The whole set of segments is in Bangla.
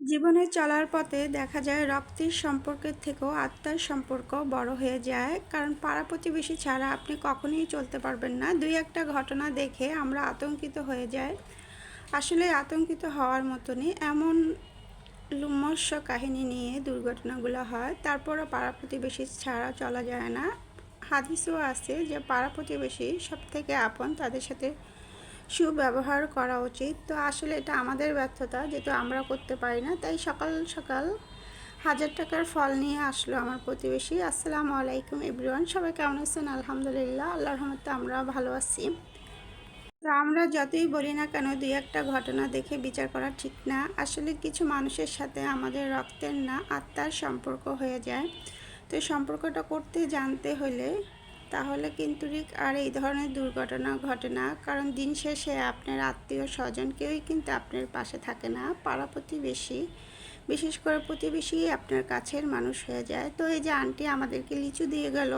জীবনে চলার পথে দেখা যায় রক্তের সম্পর্কের থেকেও আত্মার সম্পর্ক বড় হয়ে যায়, কারণ পাড়া প্রতিবেশী ছাড়া আপনি কখনোই চলতে পারবেন না। দুই একটা ঘটনা দেখে আমরা আতঙ্কিত হয়ে যাই। আসলে আতঙ্কিত হওয়ার মতনই এমন লোমহর্ষ কাহিনী নিয়ে দুর্ঘটনাগুলো হয়, তারপরও পাড়া প্রতিবেশী ছাড়া চলা যায় না। হাদিসও আছে যে পাড়া প্রতিবেশী সব থেকে আপন, তাদের সাথে সুব্যবহার করা উচিত। তো আসলে এটা আমাদের ব্যর্থতা, যেহেতু আমরা করতে পারি না। তাই সকাল সকাল 1000 টাকার ফল নিয়ে আসলো আমার প্রতিবেশী। আসসালামু আলাইকুম এভরিওয়ান, সবাই কেমন আছেন? আলহামদুলিল্লাহ, আল্লাহর রহমতে আমরা ভালো আছি। তো আমরা যতই বলি না কেন, দুই একটা ঘটনা দেখে বিচার করা ঠিক না। আসলে কিছু মানুষের সাথে আমাদের রক্তের না আত্মার সম্পর্ক হয়ে যায়। তো এই সম্পর্কটা করতে জানতে হলে তাহলে কিন্তু আর এই ধরনের দুর্ঘটনা ঘটে না। কারণ দিন শেষে আপনার আত্মীয় স্বজন কেউই কিন্তু আপনার পাশে থাকে না। পাড়া প্রতিবেশী, বিশেষ করে প্রতিবেশী আপনার কাছের মানুষ হয়ে যায়। তো এই যে আন্টি আমাদেরকে লিচু দিয়ে গেল,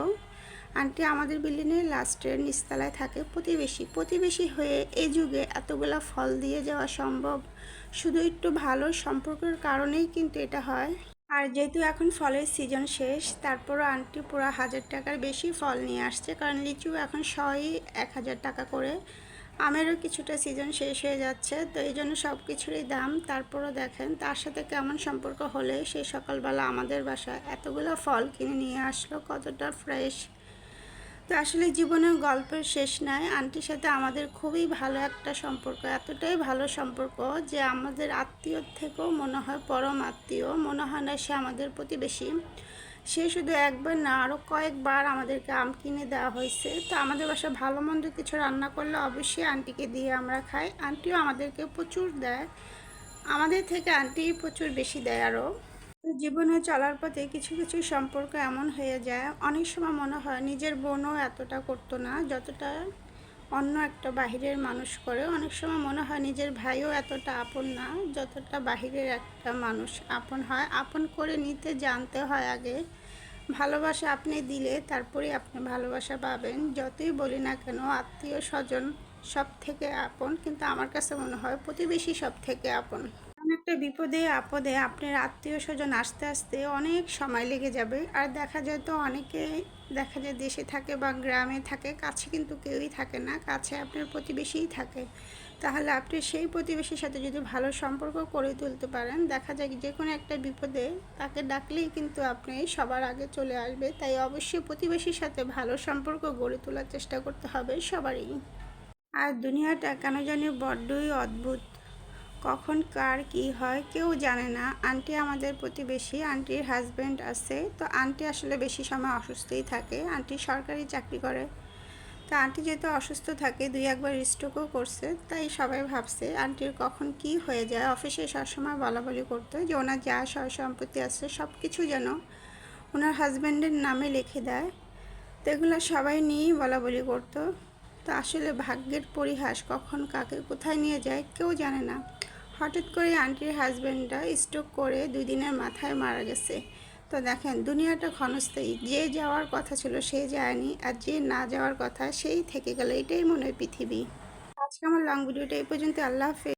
আন্টি আমাদের বিল্ডিংয়ের লাস্টের নিচতলায় থাকে। প্রতিবেশী হয়ে এই যুগে এতগুলা ফল দিয়ে যাওয়া সম্ভব শুধু একটু ভালো সম্পর্কের কারণেই কিন্তু এটা হয়। আর যেহেতু এখন ফলের সিজন শেষ, তারপরও আন্টি পুরো 1000 টাকার বেশি ফল নিয়ে আসছে, কারণ লিচু এখন সবই 1000 টাকা করে। আমেরও কিছুটা সিজন শেষ হয়ে যাচ্ছে, তো এই জন্য সব কিছুরই দাম। তারপরও দেখেন তার সাথে কেমন সম্পর্ক হলে সেই সকালবেলা আমাদের বাসায় এতগুলো ফল কিনে নিয়ে আসলো, কতটা ফ্রেশ। তো আসলে জীবনের গল্পের শেষ নাই। আন্টির সাথে আমাদের খুবই ভালো একটা সম্পর্ক, এতটাই ভালো সম্পর্ক যে আমাদের আত্মীয়র থেকেও মনে হয় পরম আত্মীয়। মনে হয় না সে আমাদের প্রতিবেশী। সে শুধু একবার না, আরও কয়েকবার আমাদেরকে আম কিনে দেওয়া হয়েছে। তো আমাদের বাসায় ভালো মন্দ কিছু রান্না করলে অবশ্যই আন্টিকে দিয়ে আমরা খাই। আন্টিও আমাদেরকে প্রচুর দেয়, আমাদের থেকে আন্টি প্রচুর বেশি দেয় আরও। জীবনে চলার পথে কিছু কিছু সম্পর্ক এমন হয়ে যায়, অনেক সময় মনে হয় নিজের বোনও এতটা করতো না যতটা অন্য একটা বাহিরের মানুষ করে। অনেক সময় মনে হয় নিজের ভাইও এতটা আপন না যতটা বাহিরের একটা মানুষ আপন হয়। আপন করে নিতে জানতে হয় আগে। ভালোবাসা আপনি দিলে তারপরে আপনি ভালোবাসা পাবেন। যতই বলি না কেন আত্মীয় স্বজন সব থেকে আপন, কিন্তু আমার কাছে মনে হয় প্রতিবেশী সব থেকে আপন। একটা বিপদে আপদে আপনার আত্মীয় স্বজন আসতে আসতে অনেক সময় লেগে যাবে। আর দেখা যায় তো অনেকে, দেখা যায় দেশে থাকে বা গ্রামে থাকে, কাছে কিন্তু কেউই থাকে না, কাছে আপনার প্রতিবেশীই থাকে। তাহলে আপনি সেই প্রতিবেশীর সাথে যদি ভালো সম্পর্ক করে তুলতে পারেন, দেখা যায় যে কোনো একটা বিপদে তাকে ডাকলেই কিন্তু আপনি সবার আগে চলে আসবে। তাই অবশ্যই প্রতিবেশীর সাথে ভালো সম্পর্ক গড়ে তোলার চেষ্টা করতে হবে সবারই। আর দুনিয়াটা কেন জানি বড্ডই অদ্ভুত, কখন কার কি হয় কেউ জানে না। আন্টি আমাদের প্রতিবেশী, আন্টির হাজব্যান্ড আছে। তো আন্টি আসলে বেশি সময় অসুস্থই থাকে। আন্টি সরকারি চাকরি করে। তো আন্টি যেহেতু অসুস্থ থাকে, দুই একবার স্ট্রোকও করছে, তাই সবাই ভাবছে আন্টির কখন কি হয়ে যায়। অফিসে সবসময় বলাবলি করতো যে ওনার যা সয় সম্পত্তি আছে সব কিছু যেন ওনার হাজব্যান্ডের নামে লিখে দেয়। তো এগুলো সবাই নিয়েই বলাবলি করতো। তো আসলে ভাগ্যের পরিহাস কখন কাকে কোথায় নিয়ে যায় কেউ জানে না। হঠাৎ করে আন্টির হাজব্যান্ডটা স্ট্রোক করে 2 দিনের মাথায় মারা গেছে। তো দেখেন দুনিয়াটা ক্ষণস্থায়ী, যে যাওয়ার কথা ছিল সে যায়নি, আর যে না যাওয়ার কথা সেই থেকে গেল। এটাই মনে হয় পৃথিবী। আজকে আমার লং ভিডিওটা এই পর্যন্ত। আল্লাহ হাফেজ।